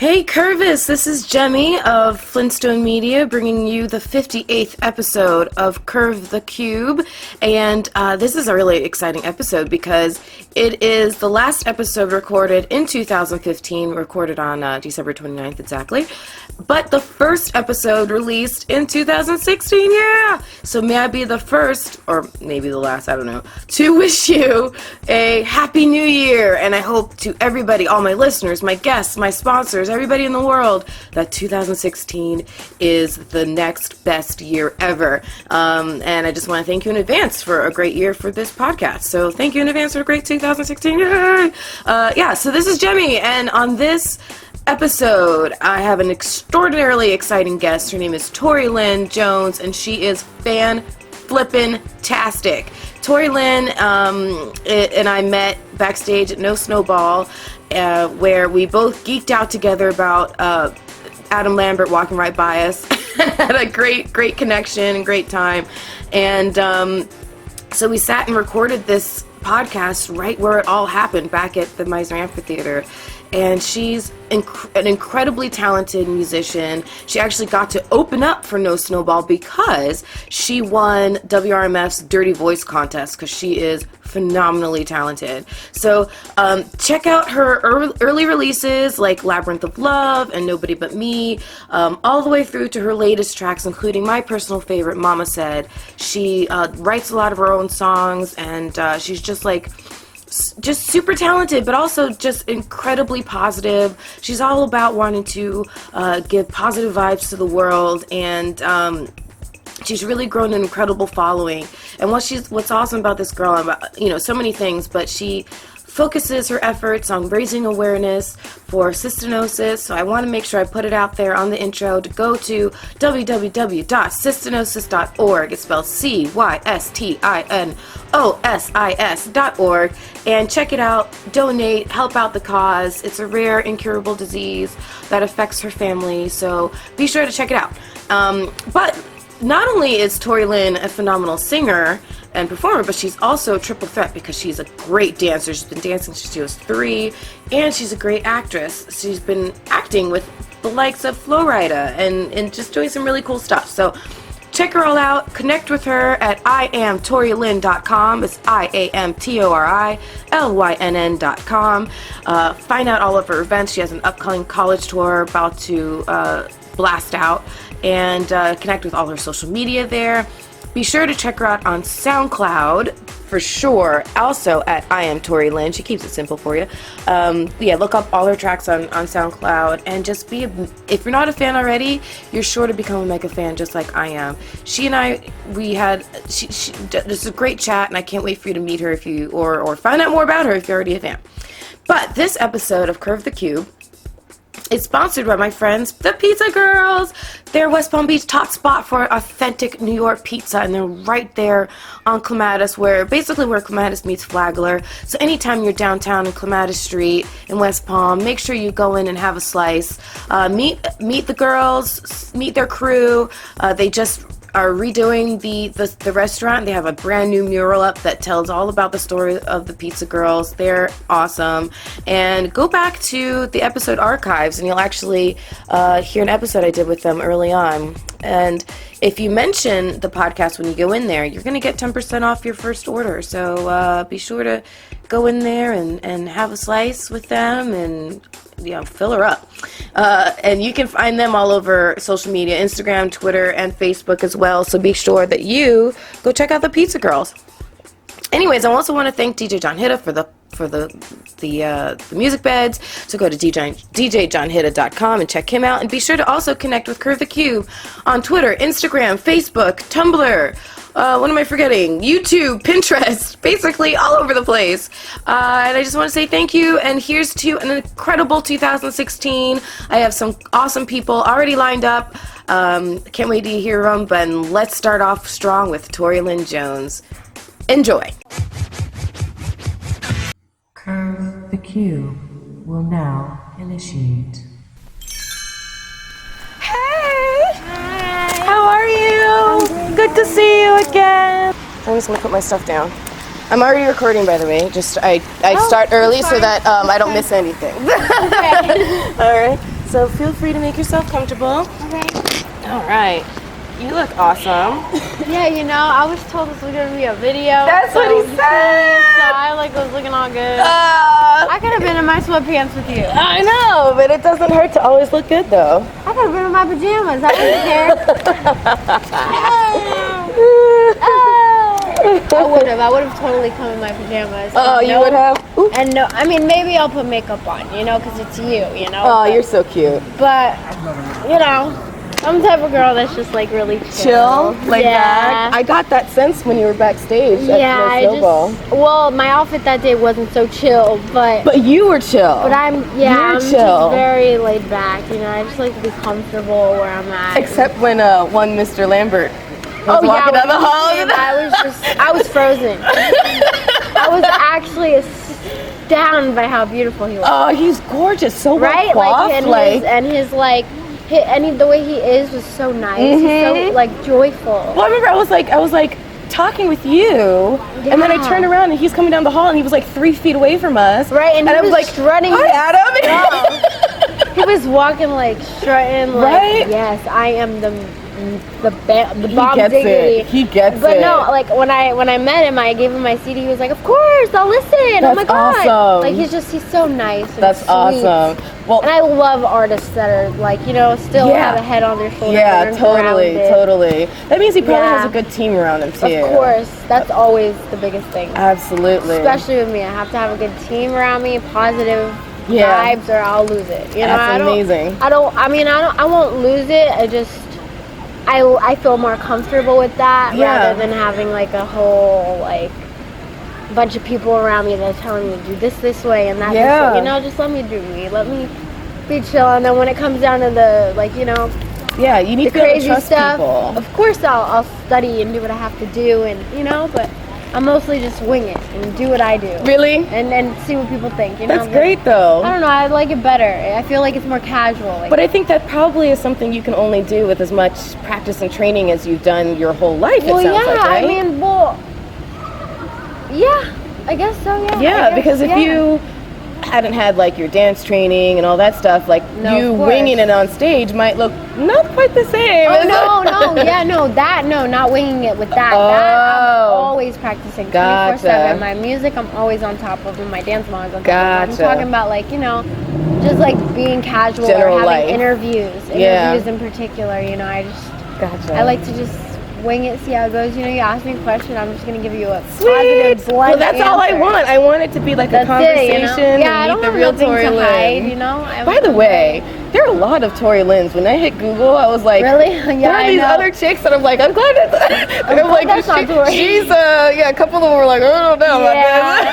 Hey Curvis, this is Jemmy of Flintstone Media bringing you the 58th episode of Curve the Cube, and this is a really exciting episode because it is the last episode recorded in 2015, recorded on December 29th exactly, but the first episode released in 2016, yeah! So may I be the first, or maybe the last, I don't know, to wish you a Happy New Year, and I hope to everybody, all my listeners, my guests, my sponsors, everybody in the world, that 2016 is the next best year ever. And I just want to thank you in advance for a great year for this podcast. So thank you in advance for a great 2016. Yay! So this is Jemmy, and on this episode, I have an extraordinarily exciting guest. Her name is Tori Lynn Jones, and she is fan-flippin'-tastic. Tori Lynn and I met backstage at No Snowball, where we both geeked out together about Adam Lambert walking right by us. Had a great connection and great time. And so we sat and recorded this podcast right where it all happened, back at the Meisner Amphitheater. And she's an incredibly talented musician. She actually got to open up for No Snowball because she won WRMF's Dirty Voice contest, because she is phenomenally talented. So check out her early releases like Labyrinth of Love and Nobody But Me, all the way through to her latest tracks, including my personal favorite, Mama Said. She writes a lot of her own songs, and she's just super talented, but also just incredibly positive. She's all about wanting to give positive vibes to the world, and she's really grown an incredible following. And what's awesome about this girl, so many things, but she focuses her efforts on raising awareness for cystinosis. So I want to make sure I put it out there on the intro to go to www.cystinosis.org. It's spelled CYSTINOSIS.org, and check it out, donate, help out the cause. It's a rare, incurable disease that affects her family, so be sure to check it out. But not only is Tori Lynn a phenomenal singer and performer, but she's also a triple threat because she's a great dancer. She's been dancing since she was 3, and she's a great actress. She's been acting with the likes of Flo Rida and just doing some really cool stuff. So check her all out. Connect with her at IamToriLynn.com. It's IamToriLynn.com. Find out all of her events. She has an upcoming college tour about to blast out, and connect with all her social media there. Be sure to check her out on SoundCloud for sure. Also at I Am Tori Lynn. She keeps it simple for you. Look up all her tracks on SoundCloud, and just if you're not a fan already, you're sure to become a mega fan just like I am. She and I, this is a great chat, and I can't wait for you to meet her or find out more about her if you're already a fan. But this episode of Curve the Cube is sponsored by my friends, the Pizza Girls. They're West Palm Beach top spot for authentic New York pizza, and they're right there on Clematis, where Clematis meets Flagler. So anytime you're downtown in Clematis Street in West Palm, make sure you go in and have a slice. Meet the girls, meet their crew. They just are redoing the restaurant. They have a brand new mural up that tells all about the story of the Pizza Girls. They're awesome. And go back to the episode archives, and you'll actually hear an episode I did with them early on. And if you mention the podcast when you go in there, you're going to get 10% off your first order. So be sure to go in there and have a slice with them and fill her up. And you can find them all over social media, Instagram, Twitter, and Facebook as well. So be sure that you go check out the Pizza Girls. Anyways, I also want to thank DJ John Hitta for the music beds. So go to djjohnhitta.com and check him out. And be sure to also connect with Curve the Cube on Twitter, Instagram, Facebook, Tumblr. What am I forgetting? YouTube, Pinterest, basically all over the place. And I just want to say thank you, and here's to an incredible 2016. I have some awesome people already lined up. Can't wait to hear them, but let's start off strong with Tori Lynn Jones. Enjoy. Curve the Cube will now initiate. Hey! Hi! How are you? Good to see you again. I'm just gonna put my stuff down. I'm already recording, by the way. Just I start early so that I don't miss anything. Okay. All right. So feel free to make yourself comfortable. Okay. All right. You look awesome. Yeah, you know, I was told this was gonna be a video. That's what he said. So I was looking all good. I could have been in my sweatpants with you. I know, but it doesn't hurt to always look good, though. I could have been in my pajamas. I wouldn't care. I would have totally come in my pajamas. Oh, you would have? Ooh. And no, I mean, maybe I'll put makeup on, you know, because it's you know. Oh, you're so cute. But, you know, I'm the type of girl that's just like really Chill, laid back. I got that sense when you were backstage at the Snowball. Well, my outfit that day wasn't so chill, but you were chill. But I'm chill. just very laid back. You know, I just like to be comfortable where I'm at. Except when one Mr. Lambert was walking down the hall. I was frozen. I was actually astounded by how beautiful he was. Oh, he's gorgeous. So right, well coiffed, the way he is was so nice. He's so like joyful. Well, I remember I was like talking with you, and then I turned around and he's coming down the hall, and he was like 3 feet away from us. Right, and I he was like strutting. Hi, Adam. He was walking like strutting, like right? Yes, I am the bomb gets diggity. He gets but no, like when I met him, I gave him my CD. He was like, "Of course, I'll listen." That's oh my god! Awesome. Like he's so nice. And That's sweet. awesome. Well, and I love artists that are like still have a head on their shoulders. Yeah, totally. That means he probably has a good team around him too. Of course, that's always the biggest thing. Absolutely. Especially with me, I have to have a good team around me, positive vibes, or I'll lose it. You know, that's amazing. I won't lose it. I feel more comfortable with that rather than having like a whole like bunch of people around me that are telling me to do this way and that this way. You know, just let me do me. Let me be chill. And then when it comes down to the you need the to be able to crazy trust stuff. people. Of course, I'll study and do what I have to do, and but I mostly just wing it and do what I do. Really? And see what people think. You know, that's great though. I don't know. I like it better. I feel like it's more casual. But I think that probably is something you can only do with as much practice and training as you've done your whole life. Well, it sounds like, right? I mean, I guess so. Yeah. Yeah, because if you hadn't had like your dance training and all that stuff, like you winging it on stage might look not quite the same. Not winging it with that. Oh. That I'm always practicing 24/7. My music, I'm always on top of, and my dance mods on top of. I'm talking about just like being casual general or having life. interviews in particular. I like to just wing it, see how it goes. You ask me a question, I'm just gonna give you a positive, blunt Well, that's answer. all I want. I want it to be like a conversation. Yeah, and meet the real Tori Lynn. By the way, there are a lot of Tori Lynn's. When I hit Google, I was like, really? There are these other chicks that I'm like, I'm glad that. I'm like, that's not Tori. She's a couple of them were like, I don't know about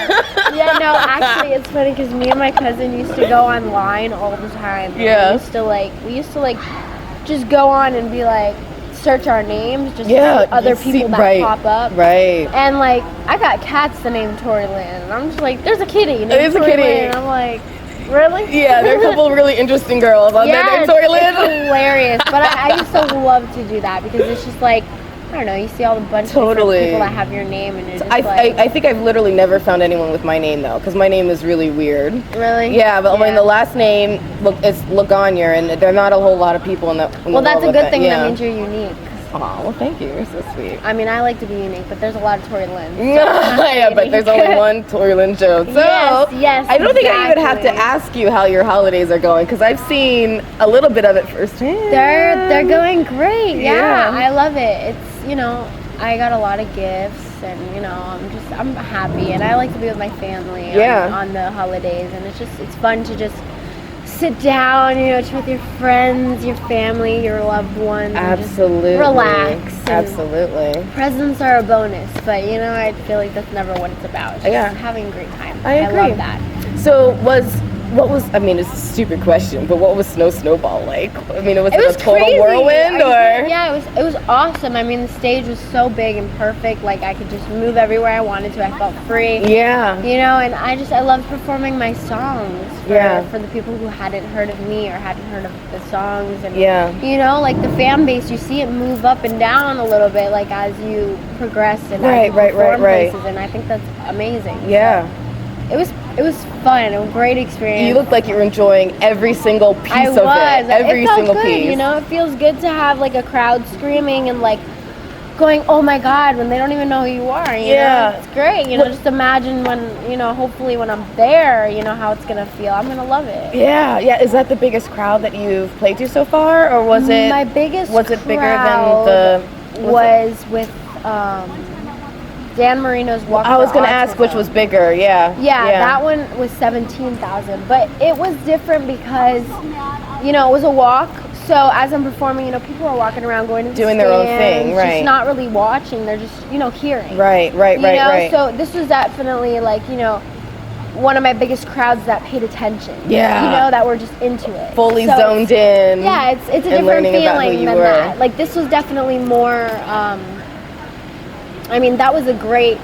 this. No, actually, it's funny because me and my cousin used to go online all the time. Yeah. We used to just go on and be like, search our names just to see other people that pop up. Right. And I got cats the name Tori Lynn. And I'm just like, there's a kitty named Tori Lynn. And I'm like, really? Yeah, there are a couple of really interesting girls out there named Tori Lynn. It's hilarious. But I used to love to do that because it's just like, I don't know, you see all the bunch of different people that have your name and you're just I think I've literally never found anyone with my name though, because my name is really weird. Really? Yeah, but when the last name it's Lagonier, and there are not a whole lot of people in the Well, that's a good thing. That means you're unique. Oh, well, thank you. You're so sweet. I mean, I like to be unique, but there's a lot of Tori Lynn. So yeah, but there's only one Tori Lynn show. So yes, I don't think I even have to ask you how your holidays are going, because I've seen a little bit of it firsthand. They're going great. Yeah, I love it. It's I got a lot of gifts, and I'm happy, and I like to be with my family on the holidays, and it's fun to just sit down, with your friends, your family, your loved ones. Absolutely. And just relax. Absolutely. Presents are a bonus, but I feel like that's never what it's about. It's just having a great time. I agree. love that. So it's a stupid question, but what was Snowball like? I mean, was it a total crazy. whirlwind, or? Yeah, it was awesome. I mean, the stage was so big and perfect. Like, I could just move everywhere I wanted to. I felt free. Yeah. And I loved performing my songs for the people who hadn't heard of me or hadn't heard of the songs. And, like the fan base, you see it move up and down a little bit, like, as you progress and as you perform places, and I think that's amazing. Yeah. So, it was It was fun. A great experience. You looked like you were enjoying every single piece of it. Every it felt single good, piece. You know, it feels good to have like a crowd screaming and like going, oh my God, when they don't even know who you are. You know? It's great. You know, just imagine when, you know, hopefully when I'm there, you know, how it's going to feel. I'm going to love it. Yeah. Is that the biggest crowd that you've played to so far? Or was it? My biggest Was it bigger crowd than was with Dan Marino's Walk I was for going to ask Autism. which was bigger. Yeah, that one was 17,000. But it was different because, you know, it was a walk. So as I'm performing, you know, people are walking around going to the doing their own thing, right? Just not really watching. They're just, you know, hearing. Right. You know? So this was definitely like, you know, one of my biggest crowds that paid attention. Yeah. You know, that were just into it. Fully So zoned in. Yeah, it's a different learning about who feeling you than were. that. Like this was definitely more. I mean, that was a great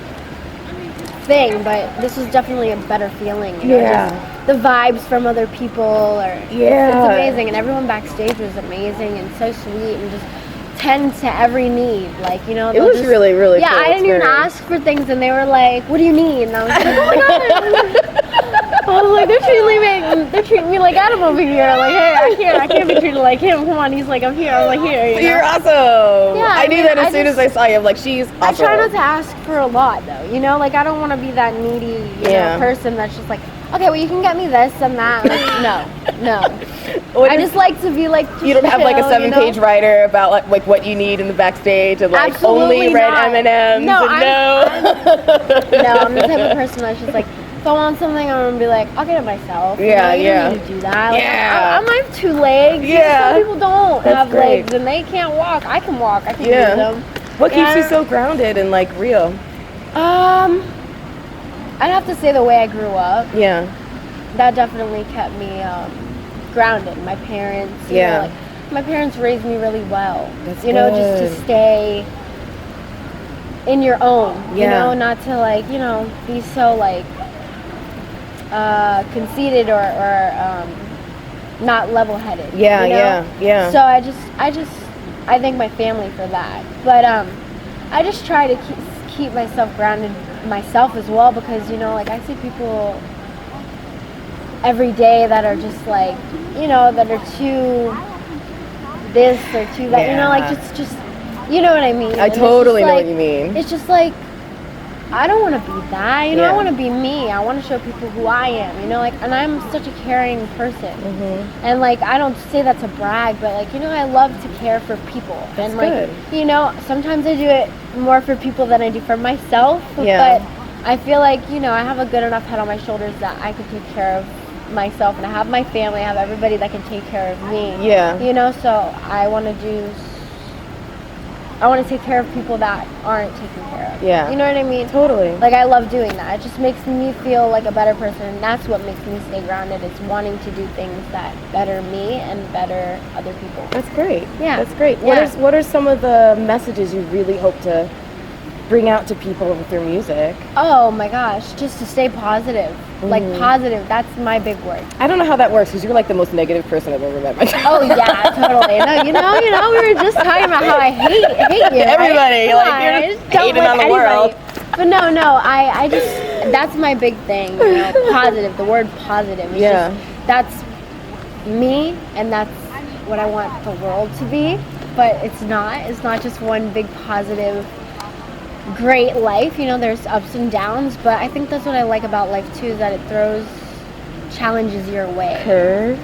thing, but this was definitely a better feeling. You know, just the vibes from other people it's amazing, and everyone backstage was amazing and so sweet and just tend to every need. Like, you know, It was really, really yeah. cool I didn't even experience. ask for things, and they were like, "What do you need?" And I was like, "Oh my God." I was like, they're treating me like Adam over here. Like, hey, I can't be treated like him. Come on, he's like, I'm here. I'm like, here. You know? You're awesome. Yeah, I knew mean, that as soon as I saw you. I'm like, she's awesome. I try not to ask for a lot, though. You know, like I don't want to be that needy, you know, person that's just like, okay, well, you can get me this and that. Like, no. I just like to be like. You don't have like a 7-page you know? writer about like what you need in the backstage and like Absolutely only red not. M&Ms. No, and I'm the type of person that's just like, if I want something, I'm gonna be like, I'll get it myself. Yeah, you don't need to do that. Like, I have 2 legs. Yeah. Some people don't have great. legs and they can't walk. I can walk. I can use them. What keeps you so grounded and like real? I'd have to say the way I grew up. Yeah. That definitely kept me grounded. My parents. You know, like, my parents raised me really well. That's you know, just to stay in your own. You know, not to like, you know, be so like conceited or not level-headed. Yeah, you know? yeah. So I thank my family for that. But I just try to keep myself grounded myself as well, because, you know, like I see people every day that are just like, you know, that are too this or too that, you know, like just you know what I mean? I totally know what you mean. It's just like, I don't want to be that, you know, I want to be me. I want to show people who I am, you know, like, and I'm such a caring person. And like, I don't say that to brag, but like, you know, I love to care for people. That's and like, good. you know, sometimes I do it more for people than I do for myself. Yeah. But I feel like, you know, I have a good enough head on my shoulders that I can take care of myself, and I have my family, I have everybody that can take care of me. Yeah. You know, so I want to take care of people that aren't taken care of. Yeah. You know what I mean? Totally. Like, I love doing that. It just makes me feel like a better person, and that's what makes me stay grounded. It's wanting to do things that better me and better other people. That's great. Yeah. That's great. Yeah. What are some of the messages you really hope to bring out to people with your music? Oh my gosh, just to stay positive. Like, positive, that's my big word. I don't know how that works, because you're like the most negative person I've ever met in my life. Oh yeah, totally. No, you know, we were just talking about how I hate you. Everybody, right? like, you're just Don't hating like on the anybody. world. But no, I just, that's my big thing, you know, positive, the word positive. It's just, that's me, and that's what I want the world to be, but it's not just one big positive, great life. You know, there's ups and downs, but I think that's what I like about life too, is that it throws challenges your way. Curves?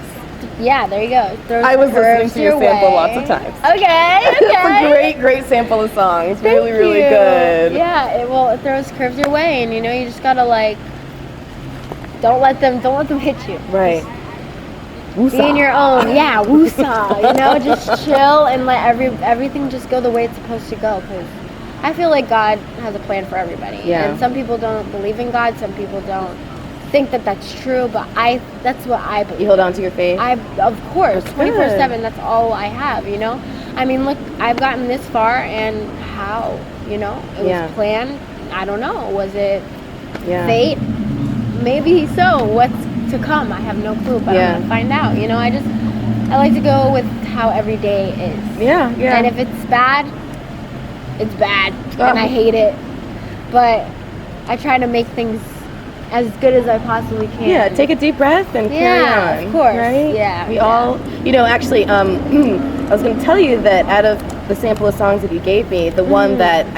Yeah, there you go. It throws I was listening curves to your your sample way. lots of times. Okay. It's a great sample of songs. Really, Thank really you. good. Yeah, it throws curves your way, and you know, you just gotta like, don't let them hit you. Right. Be in your own, woosah. You know, just chill and let everything just go the way it's supposed to go. Because I feel like God has a plan for everybody. Yeah. And some people don't believe in God. Some people don't think that that's true. But that's what I believe. You hold on to your faith? Of course, 24/7. That's all I have. You know, I mean, look, I've gotten this far, and how? You know, it was planned. I don't know. Was it fate? Maybe so. What's to come? I have no clue, but I'm gonna find out. You know, I like to go with how every day is. Yeah. And if it's bad, it's bad, and I hate it. But I try to make things as good as I possibly can. Yeah, take a deep breath and carry on. Of course. Right? Yeah. We all, actually, I was going to tell you that out of the sample of songs that you gave me, the one that,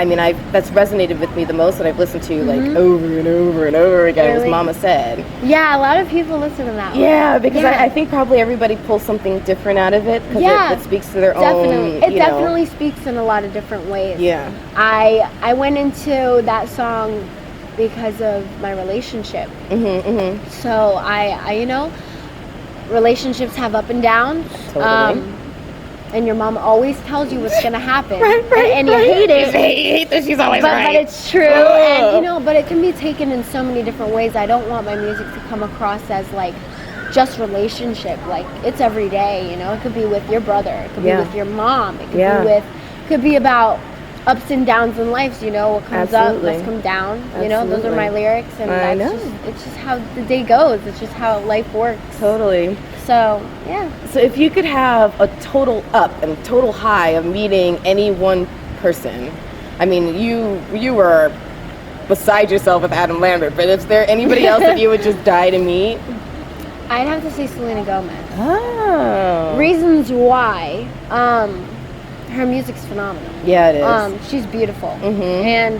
that's resonated with me the most that I've listened to like over and over and over again was Mama Said. Yeah, a lot of people listen to that one. Yeah, because I think probably everybody pulls something different out of it because it speaks to their own. It definitely speaks in a lot of different ways. Yeah. I went into that song because of my relationship. So I relationships have up and downs. Totally. And your mom always tells you what's gonna happen. Right, and you hate it. I hate that she's always right. But it's true. And but it can be taken in so many different ways. I don't want my music to come across as like just relationship. Like it's every day, It could be with your brother, it could be with your mom, it could be about ups and downs in life. What comes up must come down. Those are my lyrics, and it's just how the day goes. It's just how life works. Totally. So yeah. So if you could have a total up and total high of meeting any one person, you were beside yourself with Adam Lambert, but is there anybody else that you would just die to meet? I'd have to say Selena Gomez. Oh. Reasons why. Her music's phenomenal. Yeah, it is. She's beautiful. And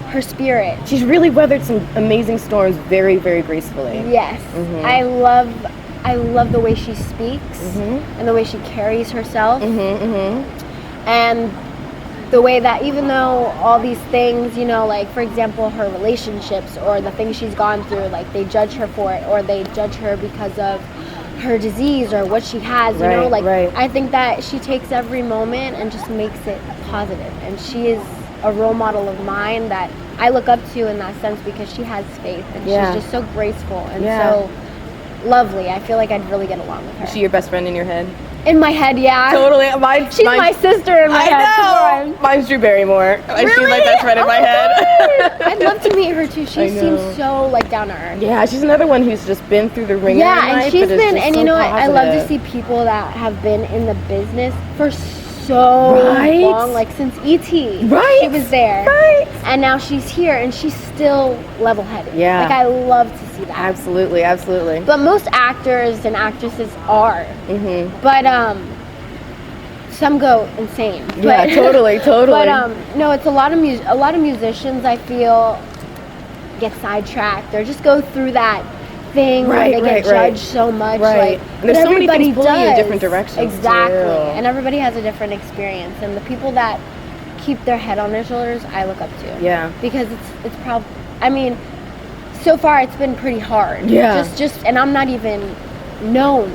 her spirit. She's really weathered some amazing storms very, very gracefully. Yes. I love the way she speaks and the way she carries herself. And the way that even though all these things, like for example, her relationships or the things she's gone through, like they judge her for it or they judge her because of her disease or what she has, I think that she takes every moment and just makes it positive. And she is a role model of mine that I look up to in that sense because she has faith and she's just so graceful and so lovely. I feel like I'd really get along with her. Is she your best friend in your head? In my head, yeah. Totally. She's my sister in my head. I know. Mine's Drew Barrymore. Really? She's my best friend in my head. I'd love to meet her too. She seems so down to earth. Yeah, she's another one who's just been through the ringer. Yeah, and she's been, and so I love to see people that have been in the business for so long, like since E.T. Right. She was there. Right. And now she's here and she's still level-headed. Yeah. Like I love to see that. Absolutely, absolutely. But most actors and actresses are. But some go insane. Yeah, totally. But no, it's a lot of musicians I feel get sidetracked or just go through that thing where they get judged so much. Right. And there's so many things pulling you in different directions. Exactly. Too. And everybody has a different experience. And the people that keep their head on their shoulders, I look up to. Yeah. Because it's probably, so far it's been pretty hard. Yeah. And I'm not even known,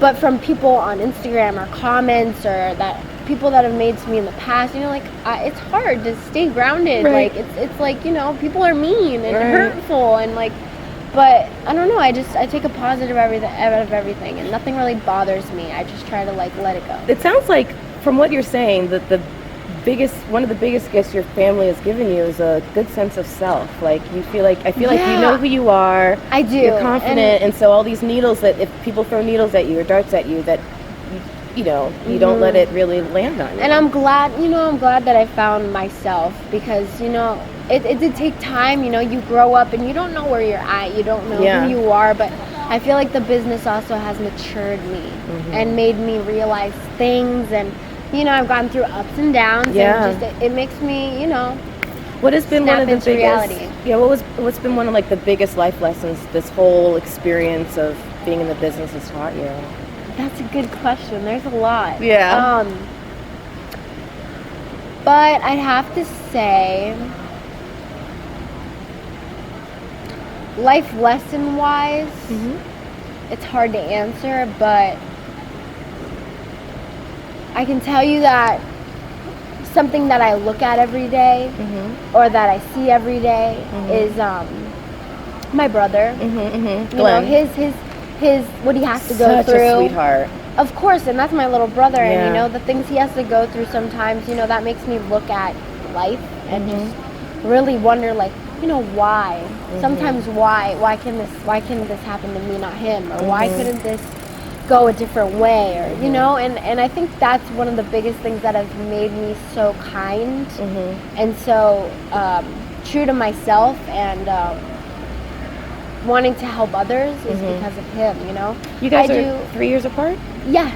but from people on Instagram or comments or that people that have made to me in the past, it's hard to stay grounded. Right. Like it's like, people are mean and hurtful and but I don't know, I take a positive out of everything and nothing really bothers me. I just try to let it go. It sounds like from what you're saying that one of the biggest gifts your family has given you is a good sense of self. Like I feel like you know who you are. I do. You're confident, and so all these needles that if people throw needles at you or darts at you, that you don't let it really land on you. And I'm glad that I found myself because it did take time. You grow up and you don't know where you're at. You don't know who you are, but I feel like the business also has matured me and made me realize things and. I've gone through ups and downs, and it makes me, what has been one of the biggest reality. Yeah, what's been one of the biggest life lessons this whole experience of being in the business has taught you? That's a good question. There's a lot. Yeah. But I'd have to say, life lesson wise, it's hard to answer, but I can tell you that something that I look at every day or that I see every day is my brother. Glenn. His what he has to go through. Such a sweetheart. Of course, and that's my little brother. And the things he has to go through sometimes, that makes me look at life and just really wonder, why? Sometimes why can this happen to me, not him, or why couldn't this go a different way, or and I think that's one of the biggest things that has made me so kind and so true to myself and wanting to help others is because of him, you know. You guys are 3 years apart? Yeah.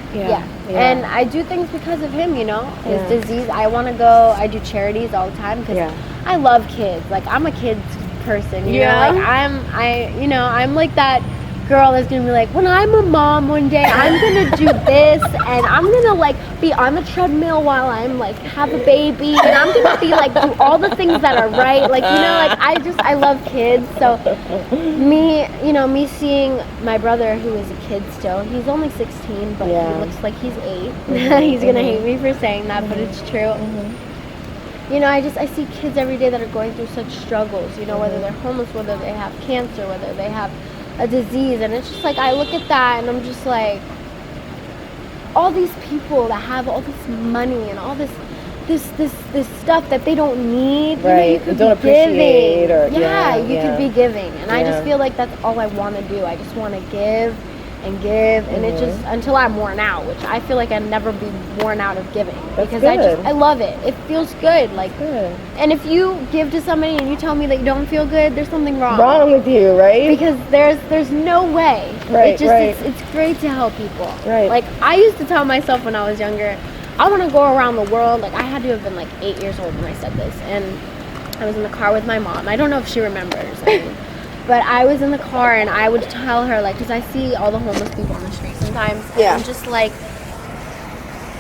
And I do things because of him, you know. His disease, I want to go, I do charities all the time because I love kids. Like, I'm a kids person, you know. Like, I'm like that girl that's gonna be like, when I'm a mom one day, I'm gonna do this, and I'm gonna like be on the treadmill while I'm like have a baby, and I'm gonna be like do all the things that are right, like, you know, like I love kids. So me seeing my brother, who is a kid still, he's only 16, but he looks like he's 8. He's gonna hate me for saying that, but it's true. You know, I see kids every day that are going through such struggles, you know, whether they're homeless, whether they have cancer, whether they have a disease, and it's just like I look at that and I'm just like, all these people that have all this money and all this stuff that they don't need, right? You know, you could don't appreciate, or you could be giving, and I just feel like that's all I want to do. I just want to give and give, and it just until I'm worn out, which I feel like I'd never be worn out of giving because I love it. It feels good, like. And if you give to somebody and you tell me that you don't feel good, there's something wrong with you, right? Because there's no way. Right, It's great to help people. Right. Like, I used to tell myself when I was younger, I want to go around the world. Like, I had to have been like 8 years old when I said this, and I was in the car with my mom. I don't know if she remembers. But I was in the car and I would tell her, like, because I see all the homeless people on the street sometimes. And I'm just like,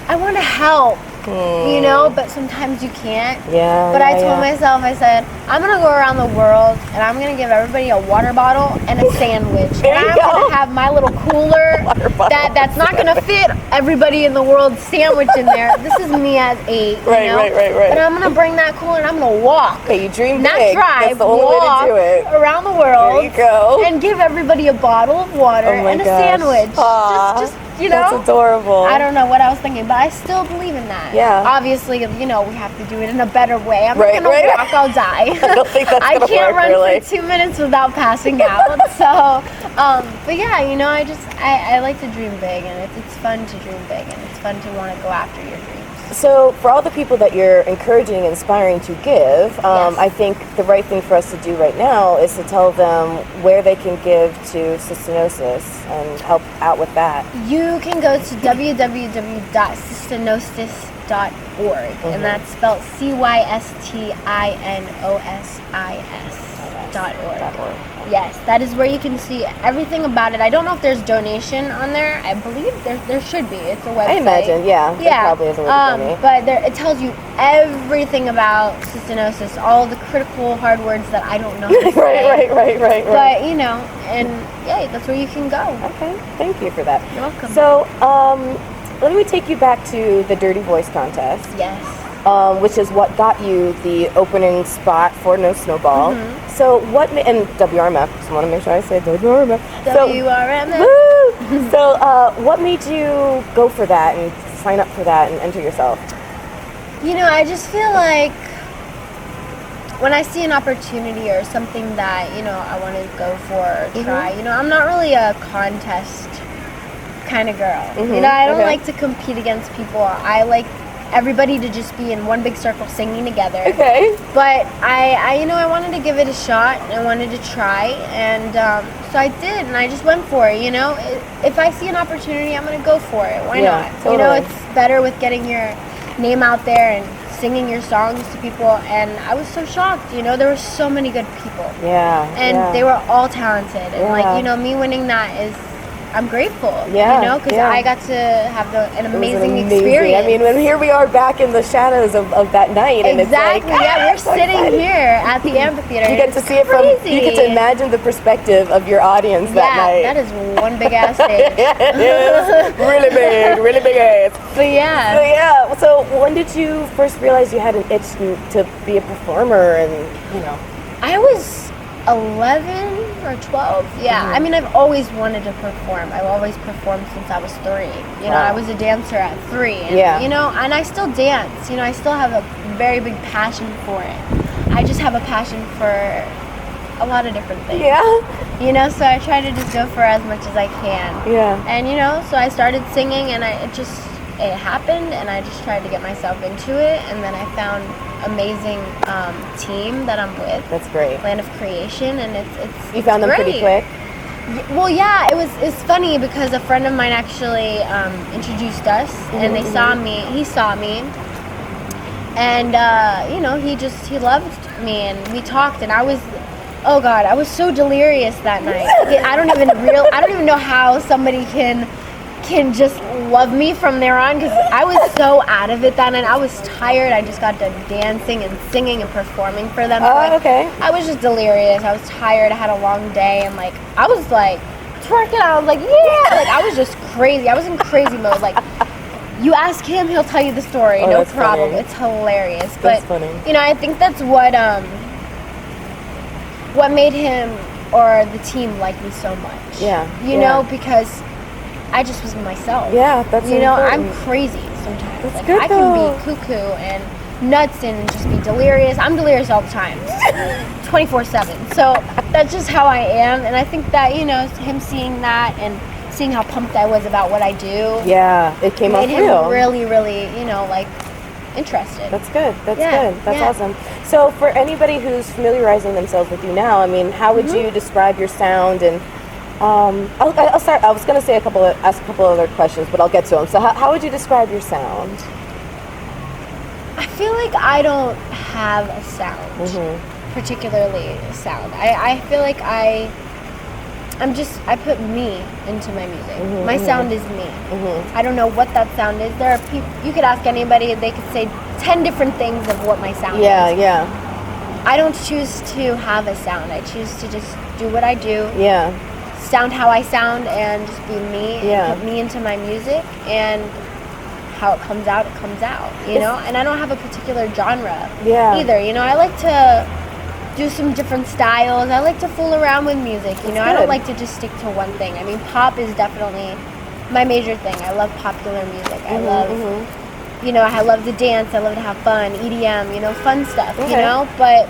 I want to help, you know, but sometimes you can't. But I told myself, I said, I'm going to go around the world and I'm going to give everybody a water bottle and a sandwich. And I'm going to have my little cooler that's not going to fit everybody in the world sandwich in there. This is me at 8, you know? Right. But I'm going to bring that cooler and I'm going to walk. Okay, you dream not big. drive, That's the only walk way to do it. around the world. There you go. And give everybody a bottle of water and a sandwich. Just, you know? That's adorable. I don't know what I was thinking, but I still believe in that. Yeah. Obviously, you know, we have to do it in a better way. I'm not going to walk, I'll die. I don't think that's going to work, can't run really. for 2 minutes without passing out. So, but yeah, you know, I like to dream big, and it's fun to dream big, and it's fun to want to go after your dreams. So for all the people that you're encouraging and inspiring to give, I think the right thing for us to do right now is to tell them where they can give to cystinosis and help out with that. You can go to www.cystinosis.org, and that's spelled CYSTINOSIS.org. Yes, that is where you can see everything about it. I don't know if there's donation on there. I believe there should be. It's a website. I imagine, there probably is a way to donate. But it tells you everything about cystinosis, all the critical hard words that I don't know how to say. Right. But, you know, and yeah, that's where you can go. Okay, thank you for that. You're welcome. So, let me take you back to the Dirty Voice contest. Yes. Which is what got you the opening spot for No Snowball. So and WRMF, just want to make sure I say WRMF. WRMF. So what made you go for that and sign up for that and enter yourself? You know, I just feel like when I see an opportunity or something that, you know, I want to go for or try, you know, I'm not really a contest kind of girl. You know, I don't like to compete against people. I like everybody to just be in one big circle singing together. Okay. But I you know, I wanted to give it a shot. I wanted to try, and so I did, and I just went for it. You know, if I see an opportunity, I'm gonna go for it. Why not? Totally. You know, it's better with getting your name out there and singing your songs to people. And I was so shocked. You know, there were so many good people. And they were all talented. And like, you know, me winning that is, I'm grateful, you know, because I got to have an amazing experience. I mean, when here we are back in the shadows of that night, and exactly, it's like, we're sitting here at the amphitheater. You get to see it from, you get to imagine the perspective of your audience that night. Yeah, that is one big ass stage. It is really big ass. But yeah. So when did you first realize you had an itch to be a performer, and you know? I was 11 or 12. I mean, I've always wanted to perform. I've always performed since I was 3. You know, I was a dancer at 3. And, you know, and I still dance. You know, I still have a very big passion for it. I just have a passion for a lot of different things. You know, so I try to just go for as much as I can. And, you know, so I started singing, and it just it happened, and I just tried to get myself into it, and then I found amazing team that I'm with. That's great. Land of Creation, and it's You found them pretty quick? Well, yeah, it's funny because a friend of mine actually introduced us, and they saw me. He saw me, and you know, he loved me, and we talked, and I was so delirious that night. I don't even know how somebody can just love me from there on, because I was so out of it that night. I was tired. I just got done dancing and singing and performing for them. Oh, okay. I was just delirious. I was tired. I had a long day, and like I was like twerking. I was like, yeah, like I was just crazy. I was in crazy mode. Like, you ask him, he'll tell you the story. Oh, no that's problem. funny. It's hilarious. That's but funny. you know, I think that's what made him or the team like me so much. Yeah. You know, because I just was myself. Yeah, that's you know, important. I'm crazy sometimes. That's like good, I can be cuckoo and nuts and just be delirious. I'm delirious all the time. 24/7. So that's just how I am, and I think that, you know, him seeing that and seeing how pumped I was about what I do. Yeah, it came off made real. him really, really, you know, like interested. That's good. That's Yeah, good. That's yeah. awesome. So for anybody who's familiarizing themselves with you now, I mean, how would you describe your sound? And I'll start. I was going to say ask a couple other questions, but I'll get to them. So how would you describe your sound? I feel like I don't have a sound, particularly a sound. I feel like I put me into my music. My sound is me. I don't know what that sound is. There are people, you could ask anybody, they could say 10 different things of what my sound is. Yeah. I don't choose to have a sound. I choose to just do what I do. Yeah. Sound how I sound and just be me. Yeah. And put me into my music, and how it comes out, you know? And I don't have a particular genre either. You know, I like to do some different styles. I like to fool around with music, you know. I don't like to just stick to one thing. I mean, pop is definitely my major thing. I love popular music. I love, you know, I love to dance. I love to have fun, EDM, you know, fun stuff, you know. But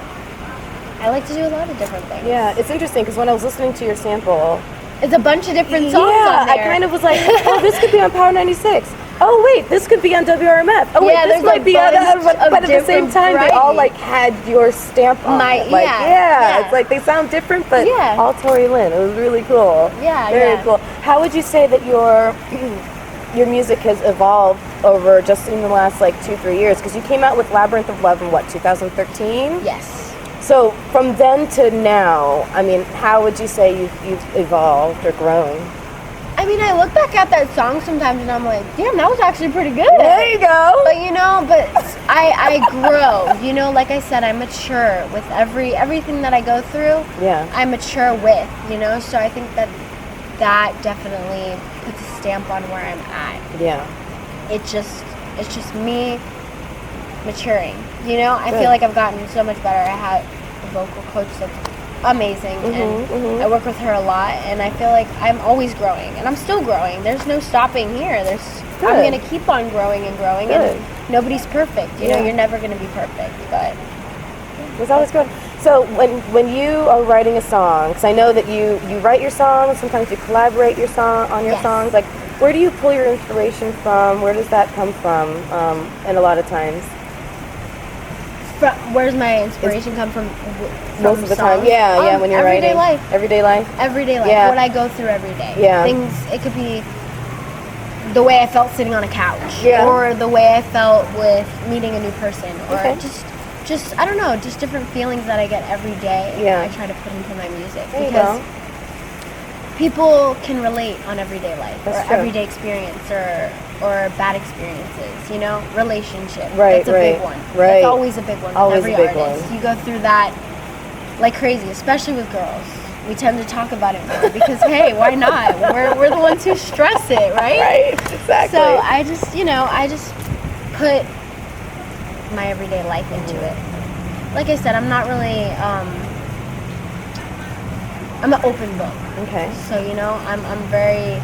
I like to do a lot of different things. Yeah, it's interesting because when I was listening to your sample, it's a bunch of different songs on there. I kind of was like, oh, this could be on Power 96. Oh wait, this could be on WRMF. Oh wait, this might be on but at the same time they all like had your stamp on it. Like, it's like they sound different, but all Tori Lynn. It was really cool. Yeah, very cool. How would you say that your music has evolved over just in the last like 2-3 years? Because you came out with Labyrinth of Love in what, 2013? Yes. So from then to now, I mean, how would you say you've evolved or grown? I mean, I look back at that song sometimes and I'm like, damn, that was actually pretty good. There you go. But you know, I grow. You know, like I said, I mature with everything that I go through. Yeah. I mature with, you know, so I think that definitely puts a stamp on where I'm at. Yeah. It's just me maturing. You know, I feel like I've gotten so much better. I have a vocal coach that's amazing, and I work with her a lot, and I feel like I'm always growing, and I'm still growing. There's no stopping here. I'm going to keep on growing and growing, and nobody's perfect. You know, you're never going to be perfect, but it's always good. So when you are writing a song, because I know that you write your songs, sometimes you collaborate your songs, like where do you pull your inspiration from? Where does that come from? And a lot of times, where does my inspiration come from? Most of the time, when you're writing. Everyday life. Yeah. What I go through every day. Yeah. Things, it could be the way I felt sitting on a couch. Yeah. Or the way I felt with meeting a new person. Or just I don't know, just different feelings that I get every day. Yeah. I try to put into my music. There you because go. people can relate on everyday life. That's or true. everyday experience or bad experiences, you know, relationship. Right, That's a big one. right. It's always a big one Always with a every big artist. one. You go through that like crazy, especially with girls. We tend to talk about it more because, hey, why not? We're the ones who stress it, right? Right, exactly. So I just put my everyday life into it. Like I said, I'm not really, I'm an open book. Okay. So, you know, I'm very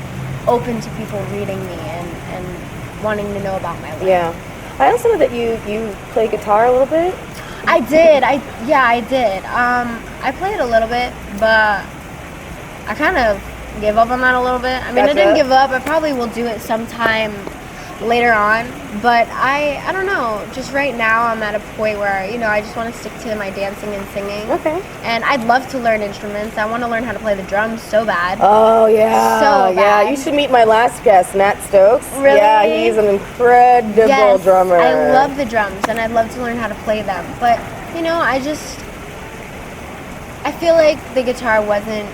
open to people reading me and wanting to know about my life. Yeah. I also know that you play guitar a little bit. I did. I did. I played a little bit, but I kind of gave up on that a little bit. I mean, I didn't give up. I probably will do it sometime later on. But I don't know. Just right now, I'm at a point where, you know, I just want to stick to my dancing and singing. Okay. And I'd love to learn instruments. I want to learn how to play the drums so bad. Oh, yeah. So Yeah, bad. you should meet my last guest, Nat Stokes. Really? Yeah, he's an incredible drummer. I love the drums, and I'd love to learn how to play them. But, you know, I feel like the guitar wasn't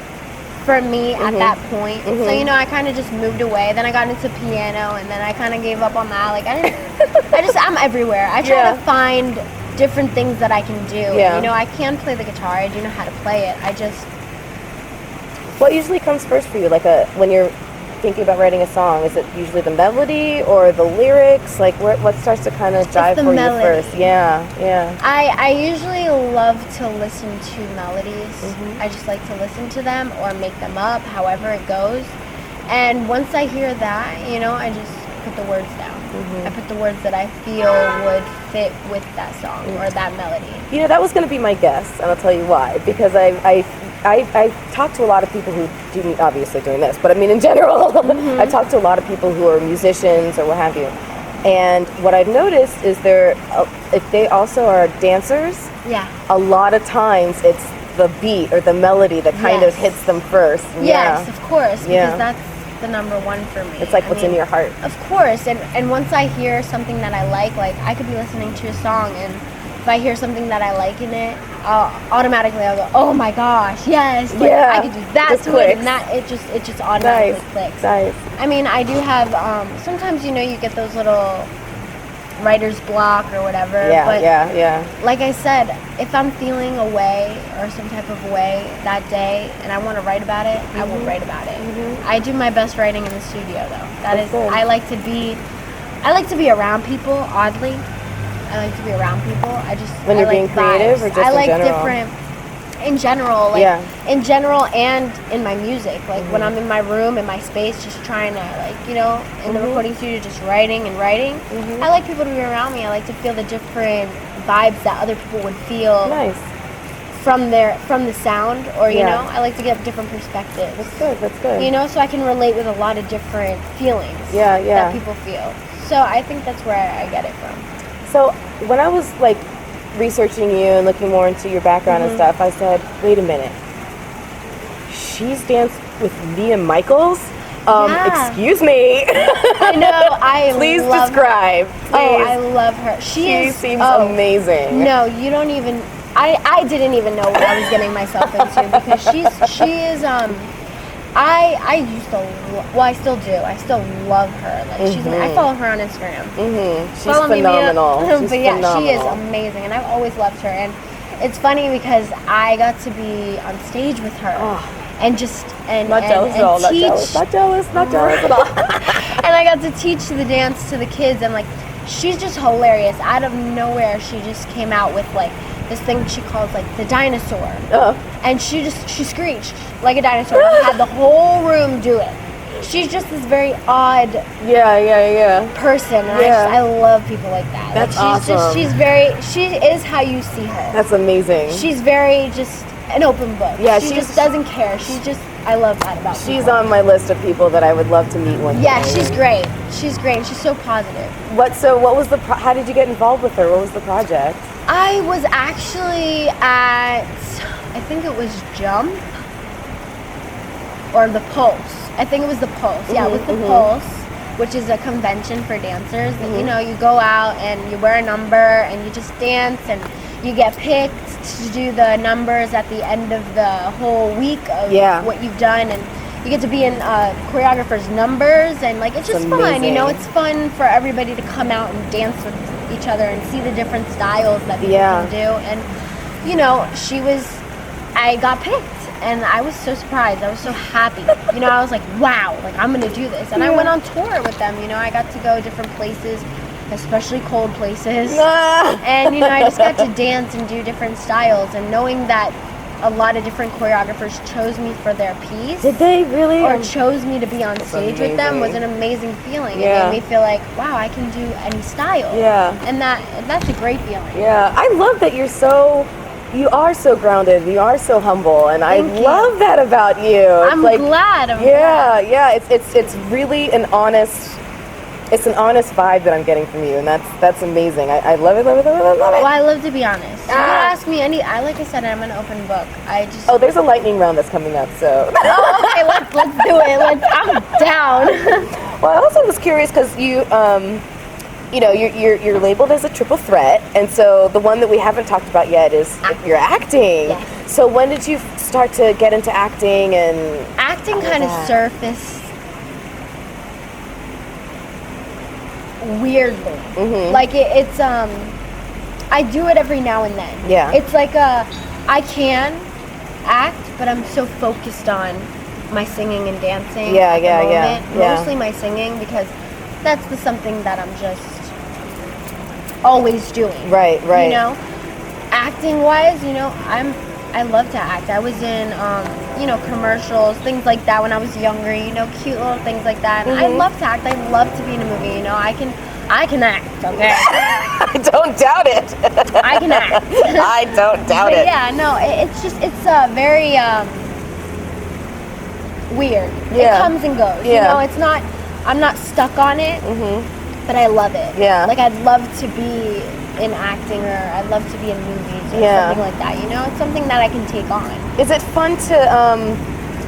for me at that point. So, you know, I kind of just moved away. Then I got into piano, and then I kind of gave up on that. Like, I'm everywhere. I try to find different things that I can do. Yeah. You know, I can play the guitar. I do know how to play it. What usually comes first for you? Like when you're thinking about writing a song, is it usually the melody or the lyrics? Like what starts to kind of jive for melody. you first? Yeah. I usually love to listen to melodies. I just like to listen to them or make them up, however it goes. And once I hear that, you know, I just put the words down. I put the words that I feel would fit with that song or that melody. You know, that was going to be my guess, and I'll tell you why. Because I talk to a lot of people who do, obviously doing this, but I mean in general, I talk to a lot of people who are musicians or what have you. And what I've noticed is if they also are dancers, a lot of times it's the beat or the melody that kind of hits them first. Yes, of course, because that's the number one for me. It's like what's in your heart. Of course, and once I hear something that I like I could be listening to a song, and if I hear something that I like in it, automatically I'll go, oh my gosh, yes, like, I could do that just to clicks. it, and that it just automatically clicks. Nice. I mean, I do have sometimes, you know, you get those little writer's block or whatever. But like I said, if I'm feeling a way or some type of way that day and I want to write about it, I will write about it. I do my best writing in the studio, though. I like to be around people. Oddly, I like to be around people. When you're being creative, or just I like in general? different. In general, in general, and in my music, like when I'm in my room, in my space, just trying to, like, you know, in the recording studio, just writing. I like people to be around me. I like to feel the different vibes that other people would feel from the sound, or you know, I like to get different perspectives. That's good. You know, so I can relate with a lot of different feelings that people feel. So I think that's where I get it from. So when I was like researching you and looking more into your background and stuff, I said, wait a minute, she's danced with Mia Michaels? Excuse me. I know, Please describe. Please. Oh, I love her. She seems amazing. No, you don't even, I didn't even know what I was getting myself into, because she is, I used to, I still do. I still love her. Like I follow her on Instagram. She's phenomenal. But she is amazing, and I've always loved her. And it's funny because I got to be on stage with her, and just not jealous at all. Not jealous at all. And I got to teach the dance to the kids, and like she's just hilarious. Out of nowhere, she just came out with like this thing she calls like the dinosaur, and she screeched like a dinosaur and had the whole room do it. She's just this very odd person, and I love people like that. That's awesome. She is how you see her. That's amazing. She's very just an open book. Yeah, she just doesn't care. I love that about her. She's on my list of people that I would love to meet one day. Yeah, she's great. She's great. She's so positive. How did you get involved with her? What was the project? I was actually at, I think it was Jump or the Pulse. I think it was the Pulse. Yeah, it was the Pulse, which is a convention for dancers. You know, you go out and you wear a number and you just dance, and you get picked to do the numbers at the end of the whole week of what you've done, and you get to be in choreographers' numbers, and like it's just fun. You know, it's fun for everybody to come out and dance with each other and see the different styles that people can do. And you know, I got picked, and I was so surprised. I was so happy. You know, I was like, wow, like I'm gonna do this. And I went on tour with them. You know, I got to go different places, especially cold places. And you know, I just got to dance and do different styles, and knowing that a lot of different choreographers chose me for their piece. Did they really? Or chose me to be on stage with them was an amazing feeling. It made me feel like, wow, I can do any style. Yeah. And that's a great feeling. Yeah. I love that you are so grounded, you are so humble, and I love that about you. I'm glad of that. Yeah, it's really an honest It's an honest vibe that I'm getting from you, and that's amazing. I love it, love it, love it, love it. Well, I love to be honest. You can ask me like I said, I'm an open book. Oh, there's a lightning round that's coming up, so. Oh, okay, let's do it. I'm down. Well, I also was curious because you're labeled as a triple threat, and so the one that we haven't talked about yet is your acting. Yes. So when did you start to get into acting and? Acting kind of surfaced weirdly. Mm-hmm. Like it's I do it every now and then. Yeah. It's like I can act, but I'm so focused on my singing and dancing. Yeah. Mostly my singing, because that's something that I'm just always doing. Right. You know, acting wise, I love to act. I was in commercials, things like that when I was younger. Cute little things like that. And I love to act. I love to be in a movie. I can act. Okay. I don't doubt it. I can act. I don't doubt it. Yeah, no, it's very weird. Yeah. It comes and goes. Yeah. It's not. I'm not stuck on it. But I love it. Yeah. Like I'd love to be in acting, or I'd love to be in movies or something like that. It's something that I can take on. Is it fun to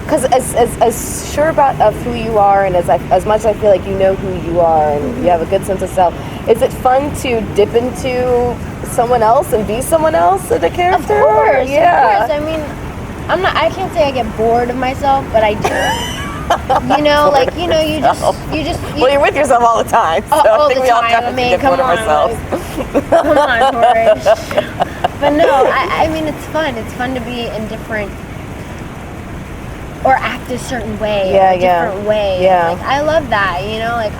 because as sure of who you are, and as much as I feel like you know who you are and you have a good sense of self, is it fun to dip into someone else and be someone else in a character? Of course. Yeah. Of course. I mean, I can't say I get bored of myself, but I do. You just. Well, you're with yourself all the time, so all I think the we all time. kind of get bored of ourselves. Come on, Tori. But no, I mean, it's fun. It's fun to be in different, or act a certain way, a different way. Yeah. Like, I love that. Like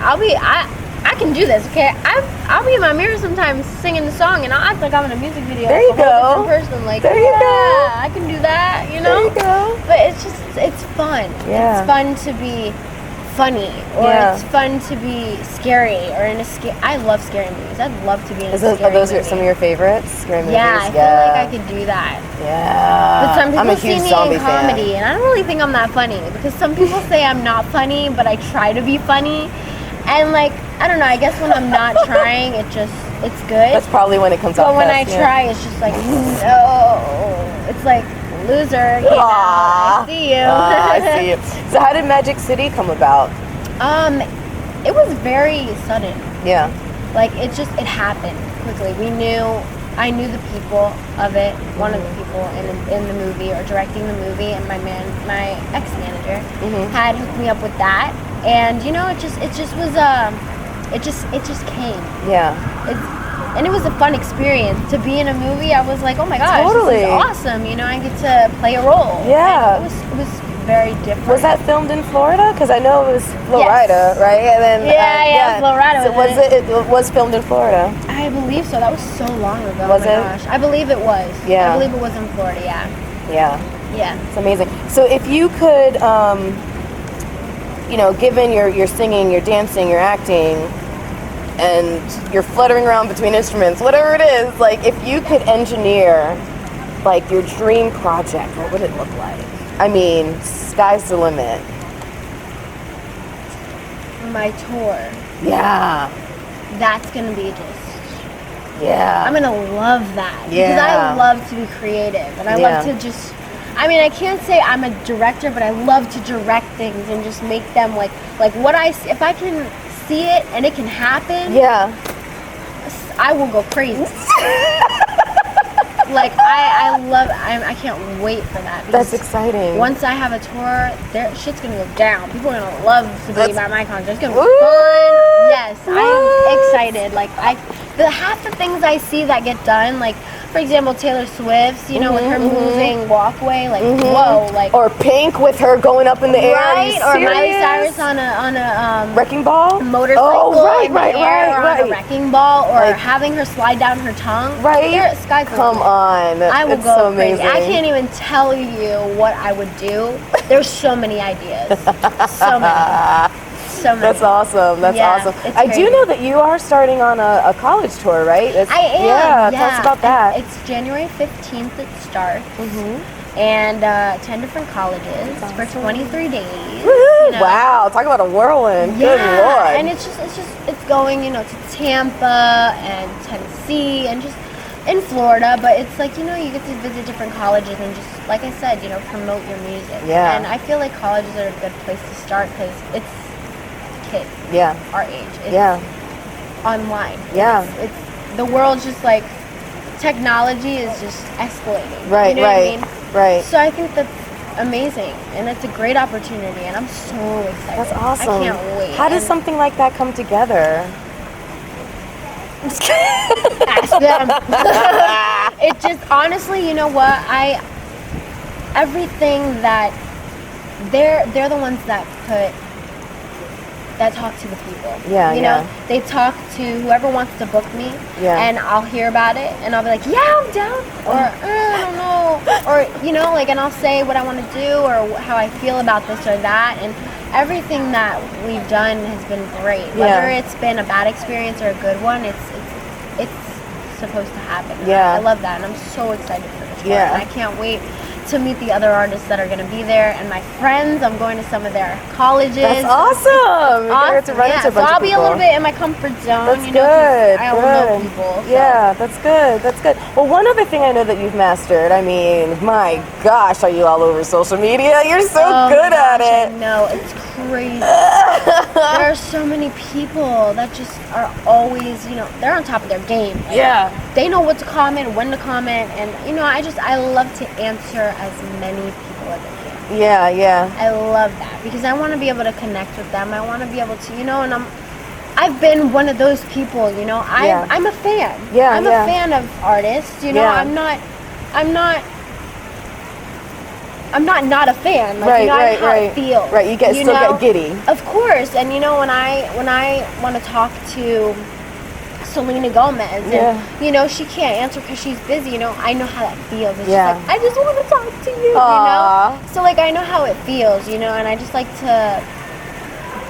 I can do this. Okay, I'll be in my mirror sometimes singing the song, and I'll act like I'm in a music video. There you go. Different person. Like, there you go. I can do that. There you go. But it's fun. Yeah. It's fun to be funny, or it's fun to be scary, or in a I love scary movies. I'd love to be in a scary movie. Are those some of your favorites? Scary movies? Yeah, I feel like I could do that. Yeah. But some people I'm a see huge me zombie in comedy, fan. and I don't really think I'm that funny, because some people say I'm not funny, but I try to be funny. And I don't know, I guess when I'm not trying, it's good. That's probably when it comes out. But when I try, it's just like, no. It's like, loser, I see you. I see you. So how did Magic City come about? It was very sudden. Yeah. It happened quickly. I knew the people of it, one of the people in the movie, or directing the movie, and my ex-manager had hooked me up with that. And it just came. Yeah. And it was a fun experience to be in a movie. I was like, oh my gosh, totally. This is awesome. I get to play a role. Yeah. And it was very different. Was that filmed in Florida? Because I know it was Florida, right? And then Florida. So it was filmed in Florida? I believe so. That was so long ago. Was oh my it? Gosh. I believe it was. Yeah. I believe it was in Florida. Yeah. Yeah. It's amazing. So if you could, given your singing, your dancing, your acting, and you're fluttering around between instruments, whatever it is, if you could engineer, your dream project, what would it look like? I mean, sky's the limit. My tour. Yeah. That's gonna be just. Yeah. I'm gonna love that. Yeah. Because I love to be creative, and I love to just. I mean, I can't say I'm a director, but I love to direct things and just make them like what if I can see it and it can happen. Yeah. I will go crazy. I can't wait for that. That's exciting. Once I have a tour, shit's gonna go down. People are gonna love to be at my concert. It's gonna be fun. Yes, I'm excited. Half the things I see that get done, for example, Taylor Swift's, with her moving walkway, whoa, or Pink with her going up in the air. Right, or Miley Cyrus on a wrecking ball, motorcycle in the air, or on a wrecking ball, or having her slide down her tongue. Right. Come on. I will go so crazy. amazing. I can't even tell you what I would do. There's so many ideas. So many. That's awesome. That's awesome. I do know that you are starting on a college tour, right? I am. Yeah, tell us about that. It's January 15th it starts. And 10 different colleges for 23 days. Wow, talk about a whirlwind. Yeah. Good Lord. And it's going, you know, to Tampa and Tennessee and just in Florida, but it's like, you know, you get to visit different colleges and just, like I said, you know, promote your music. Yeah. And I feel like colleges are a good place to start because it's kids our age. It's online. Yeah. It's the world's just like, technology is just escalating. Right, you know right, what I mean? right. So I think that's amazing, and it's a great opportunity, and I'm so excited. That's awesome. I can't wait. How does something like that come together? Ask them. It just, honestly, you know what? Everything that they're the ones that talk to the people. Yeah, you know, they talk to whoever wants to book me, and I'll hear about it, and I'll be like, yeah, I'm down, or I don't know, or you know, like, and I'll say what I want to do or how I feel about this or that, and everything that we've done has been great. Whether it's been a bad experience or a good one, it's supposed to happen. Yeah. I love that, and I'm so excited for this tour, and I can't wait to meet the other artists that are going to be there, and my friends. I'm going to some of their colleges. That's awesome. You're gonna get to run into a bunch so I'll of be a people. little bit in my comfort zone. That's you know, good. I don't know people. So. Yeah, that's good. That's good. Well, one other thing I know that you've mastered. I mean, my gosh, are you all over social media? You're so good at it. I know, it's crazy. There are so many people that just are always, you know, they're on top of their game. Yeah. They know what to comment, when to comment, and you know, I love to answer as many people as I can. Yeah, yeah. I love that because I want to be able to connect with them. I want to be able to, you know, and I've been one of those people, you know. I'm a fan. Yeah, I'm a fan of artists, you know. I'm not a fan. Like, right, you know, right, how right. it feels. Right, you get giddy. Of course, and you know, when I want to talk to Selena Gomez, and you know, she can't answer because she's busy. You know, I know how that feels. It's just like, I just want to talk to you. Aww. You know, so like I know how it feels. You know, and I just like to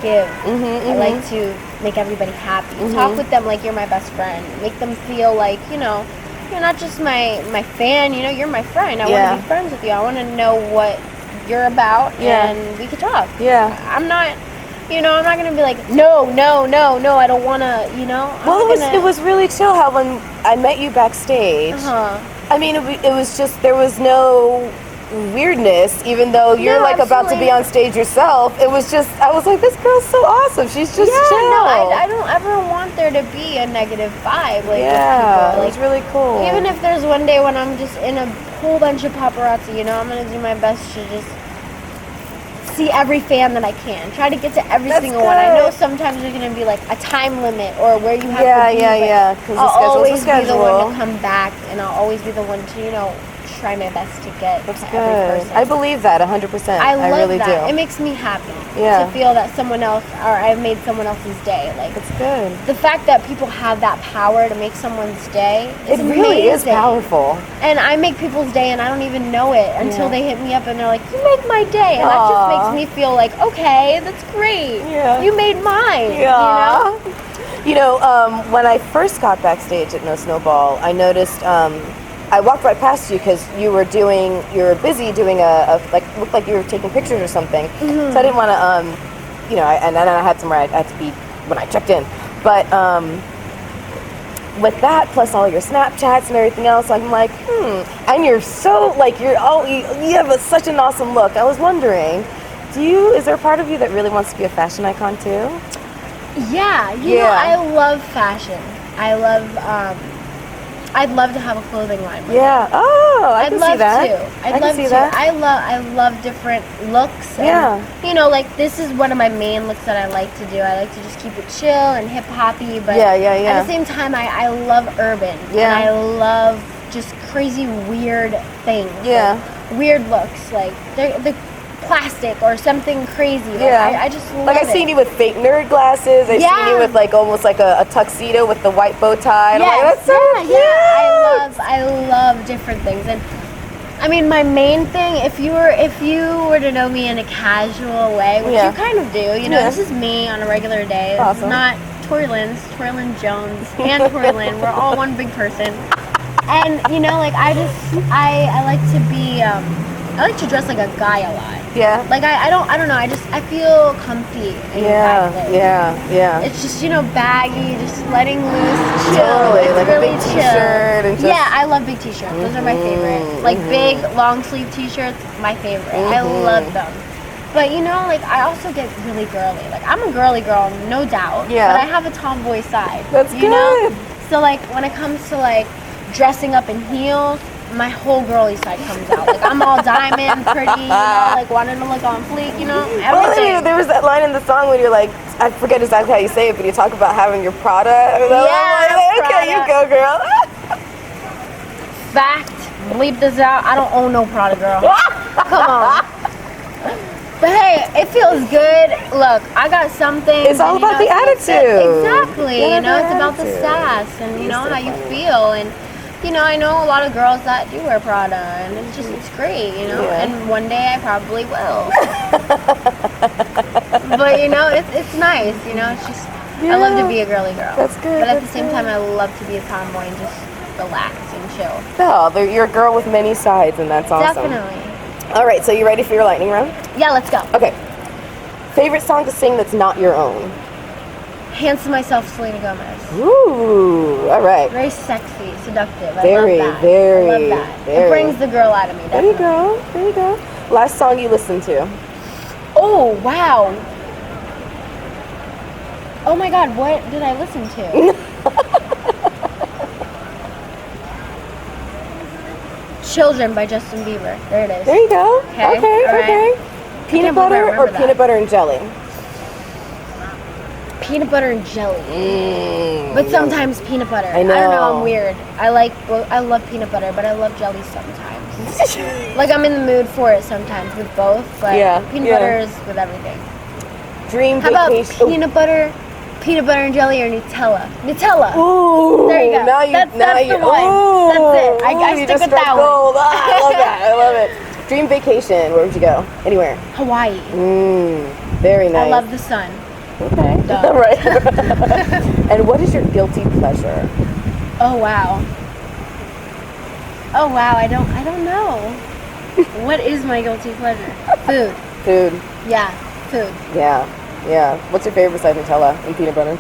give. I like to make everybody happy. Talk with them like you're my best friend. Make them feel like, you know, you're not just my fan. You know, you're my friend. I want to be friends with you. I want to know what you're about, and we can talk. Yeah. I'm not. You know, I'm not gonna be like, no, I don't wanna, you know. Well, it was really chill how when I met you backstage. I mean, it was just, there was no weirdness, even though you're about to be on stage yourself. It was just, I was like, this girl's so awesome. She's just chill. No, I don't ever want there to be a negative vibe. Like, with people. It was really cool. Even if there's one day when I'm just in a whole bunch of paparazzi, you know, I'm gonna do my best to just see every fan that I can. Try to get to every single one. I know sometimes there's going to be like a time limit or where you have to be. I'll always be the one to come back, and I'll always be the one to, you know, try my best to get to every person. I believe that 100%. I love really that. do. It makes me happy to feel that someone else, or I've made someone else's day. Like, it's good. The fact that people have that power to make someone's day is amazing. It really is powerful. And I make people's day and I don't even know it until they hit me up and they're like, you make my day. And that just makes me feel like, okay, that's great. Yeah. You made mine. Yeah. You know, when I first got backstage at No Snowball, I noticed I walked right past you because you were busy doing looked like you were taking pictures or something. So I didn't want to, you know, and then I had somewhere I had to be when I checked in. But with that, plus all your Snapchats and everything else, I'm like, and you're so, like, you have such an awesome look. I was wondering, is there a part of you that really wants to be a fashion icon too? Yeah, you know, I love fashion. I'd love to have a clothing line. I can see that. I'd love to. I love different looks. And, you know, like, this is one of my main looks that I like to do. I like to just keep it chill and hip hoppy, but at the same time, I love urban. And I love just crazy weird things. Like, weird looks, like the plastic or something crazy. Like, I just love I've seen you with fake nerd glasses. I've seen you with like almost like a tuxedo with the white bow tie. And I'm like, that's so cute. I love different things. And I mean, my main thing, if you were to know me in a casual way, which you kind of do, you know, this is me on a regular day. This is not Tori Lynn Jones and Tori Lynn. We're all one big person. And you know, like, I like to be I like to dress like a guy a lot. Yeah. Like I don't know. I feel comfy. Yeah. It's just baggy, just letting loose, chill. Totally, It's like really a big chill. t-shirt and just. Yeah, I love big t-shirts. Those are my favorite. Like big long sleeve t-shirts, my favorite. I love them. But like I also get really girly. Like I'm a girly girl, no doubt. Yeah. But I have a tomboy side. That's you good. know? So like when it comes to like dressing up in heels, my whole girly side comes out. Like I'm all diamond, pretty, like wanting to look on fleek, everything. Well, there was that line in the song when you're like, I forget exactly how you say it, but you talk about having your Prada. And I'm like, okay, you go, girl. Fact, bleep this out. I don't own no Prada, girl. Come on. But hey, it feels good. Look, I got something. It's all about the attitude. Exactly. It's about the sass and how you feel. And I know a lot of girls that do wear Prada, and it's great. And one day I probably will. But it's nice. It's just I love to be a girly girl. That's good. But at the same time, I love to be a tomboy and just relax and chill. No, you're a girl with many sides, and that's awesome. Definitely. All right, so you ready for your lightning round? Yeah, let's go. Okay. Favorite song to sing that's not your own? Hands to Myself, Selena Gomez. Ooh, all right. Very sexy, seductive. I Very, love that. very, I love that. very. It brings the girl out of me, There you definitely. go. There you go. Last song you listened to? Oh, wow. Oh my God, what did I listen to? Children by Justin Bieber. There it is. There you go. Okay, Okay. all right. Peanut can't believe I butter or remember that. peanut butter and jelly? Peanut butter and jelly. But sometimes peanut butter. I know. I don't know, I'm weird. I love peanut butter, but I love jelly sometimes. Like I'm in the mood for it sometimes with both, but peanut butter is with everything. Dream How about vacation. peanut butter and jelly, or Nutella? Nutella. Ooh, There you go. Now you, That's now the you, one. Ooh, That's it. I you stick just with struck that one. gold. Ah, I love that. I love it. Dream vacation. Where would you go? Anywhere. Hawaii. Very nice. I love the sun. Okay. Duh. Right. And what is your guilty pleasure? Oh wow. I don't know. What is my guilty pleasure? Food. Food. Yeah, food. Yeah. What's your favorite besides Nutella and peanut butter?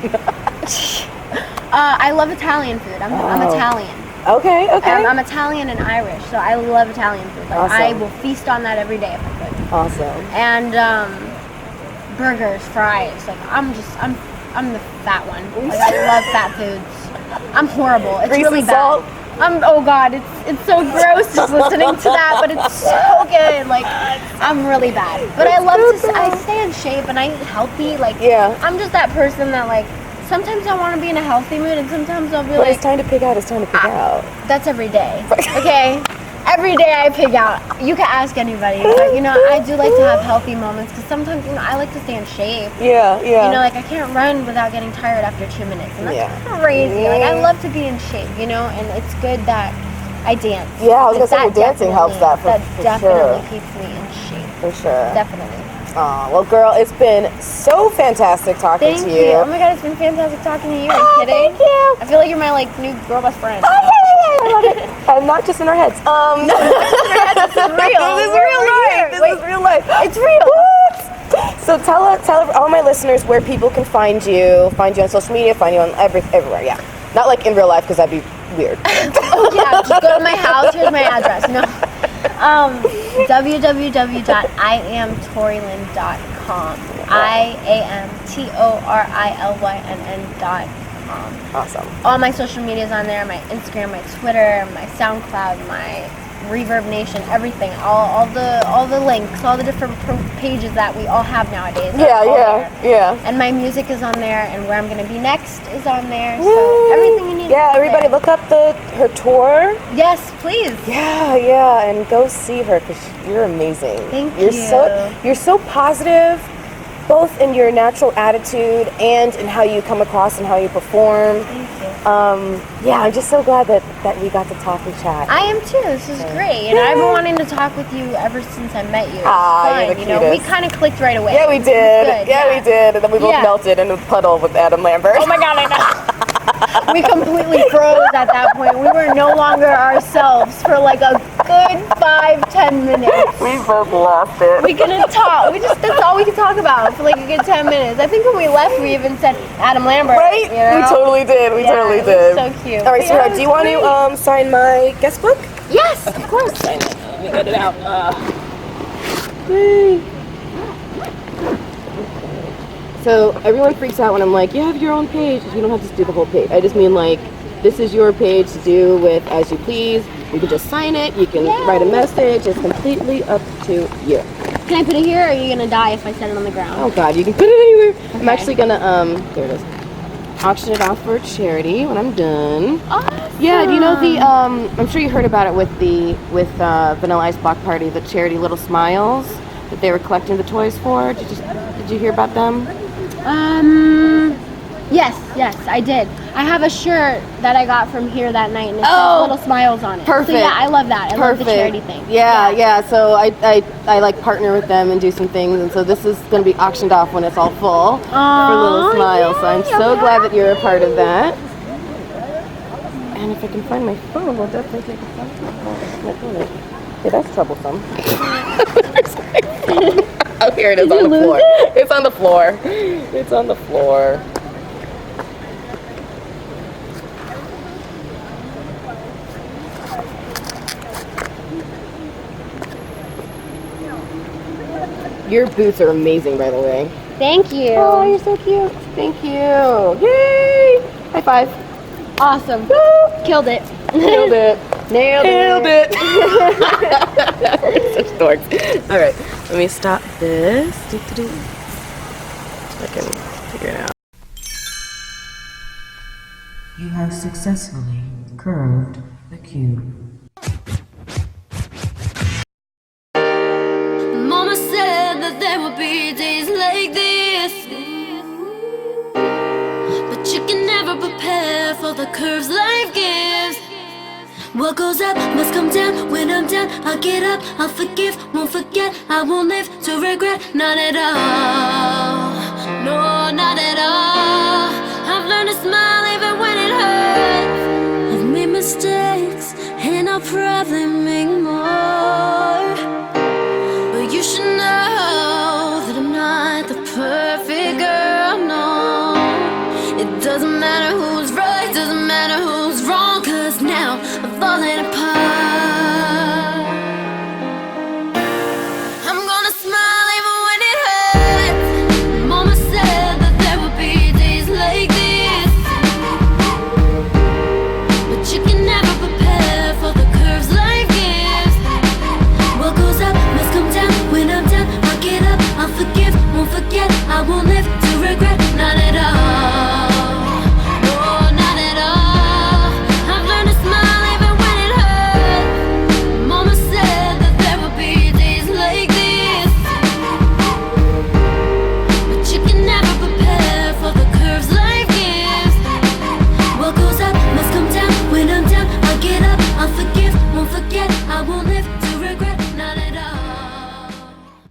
I love Italian food. I'm Italian. Okay. I'm Italian and Irish, so I love Italian food. Like, Awesome. I will feast on that every day if I could. Awesome. And burgers, fries. Like I'm the fat one. Like I love fat foods. I'm horrible. It's Grease really and bad. salt? Oh God, it's so gross just listening to that, but it's so good. Like I'm really bad, but I love I stay in shape and I eat healthy. Like I'm just that person that like sometimes I want to be in a healthy mood and sometimes I'll be When like, it's time to pig out, it's time to pig out. that's every day. Okay. Every day I pig out. You can ask anybody, but I do like to have healthy moments because sometimes I like to stay in shape. Yeah. Like I can't run without getting tired after 2 minutes, and that's crazy. Yeah. Like I love to be in shape, and it's good that I dance. Yeah, I was gonna Because say your dancing helps that for definitely sure. keeps me in shape. For sure. Definitely. Aw, well, girl, it's been so fantastic talking Thank to you. you. Oh my God, it's been fantastic talking to you. Are you kidding? Thank you. I feel like you're my new girl best friend. Oh, yeah, I love it. Not just in our heads. This is real. This is real life. This is real life. It's real. What? So tell all my listeners where people can find you on social media, find you on everywhere. Yeah, not like in real life because that'd be weird. Oh yeah, just go to my house. Here's my address. No. www.iamtorilynn.com. IAMTORILYNN.com. Awesome. All my social medias on there, my Instagram, my Twitter, my SoundCloud, my Reverb Nation, everything. All the links, all the different pages that we all have nowadays. Yeah. And my music is on there, and where I'm gonna be next is on there. So everything you need. Yeah, is everybody there. look up her tour. Yes, please. Yeah, and go see her because you're amazing. Thank you're you. You're so positive, both in your natural attitude and in how you come across and how you perform. Thank you. I'm just so glad that we got to talk and chat. I am too. This is great. And I've been wanting to talk with you ever since I met you. It's fun, you're the cutest. we kind of clicked right away. Yeah, we did. Good, We did. And then we both melted in a puddle with Adam Lambert. Oh my God, I know. We completely froze at that point. We were no longer ourselves for like a good 5-10 minutes. We both lost it. We couldn't talk. That's all we could talk about for like a good 10 minutes. I think when we left, we even said Adam Lambert. Right? You know? We totally did. We totally did. So cute. All right, sweetheart, do you want to sign my guest book? Yes, of course. Sign it. Let me get it out. So everyone freaks out when I'm like, you have your own page. You don't have to do the whole page. I just mean like, this is your page to do with as you please. You can just sign it. You can write a message. It's completely up to you. Can I put it here, or are you gonna die if I set it on the ground? Oh God, you can put it anywhere. Okay. I'm actually gonna there it is. Auction it off for charity when I'm done. Awesome. Yeah, do you know the I'm sure you heard about it with Vanilla Ice Block Party, the charity Little Smiles that they were collecting the toys for. Did you hear about them? Yes, I did. I have a shirt that I got from here that night, and it says Little Smiles on it. Perfect. So yeah, I love that. I love the charity thing. Yeah. So I like partner with them and do some things, and so this is going to be auctioned off when it's all full for Little Smiles. So I'm so glad that you're a part of that. And if I can find my phone, we'll definitely take a photo. Okay, that's troublesome. Oh, here it is on the floor. It's on the floor. It's on the floor. Your boots are amazing, by the way. Thank you. Oh, you're so cute. Thank you. Yay! High five. Awesome. Woo! Killed it. Nailed it. Nailed it. We're such dorks. All right, let me stop this. I can figure it out. You have successfully curved the cube. Mama said that there would be days like this, but you can never prepare for the curves life gives. What goes up must come down. When I'm down, I'll get up. I'll forgive, won't forget. I won't live to regret. Not at all. No, not at all. I've learned to smile even when it hurts. I've made mistakes, and I'll probably make more. But you should know that I'm not the perfect girl, no. It doesn't matter who's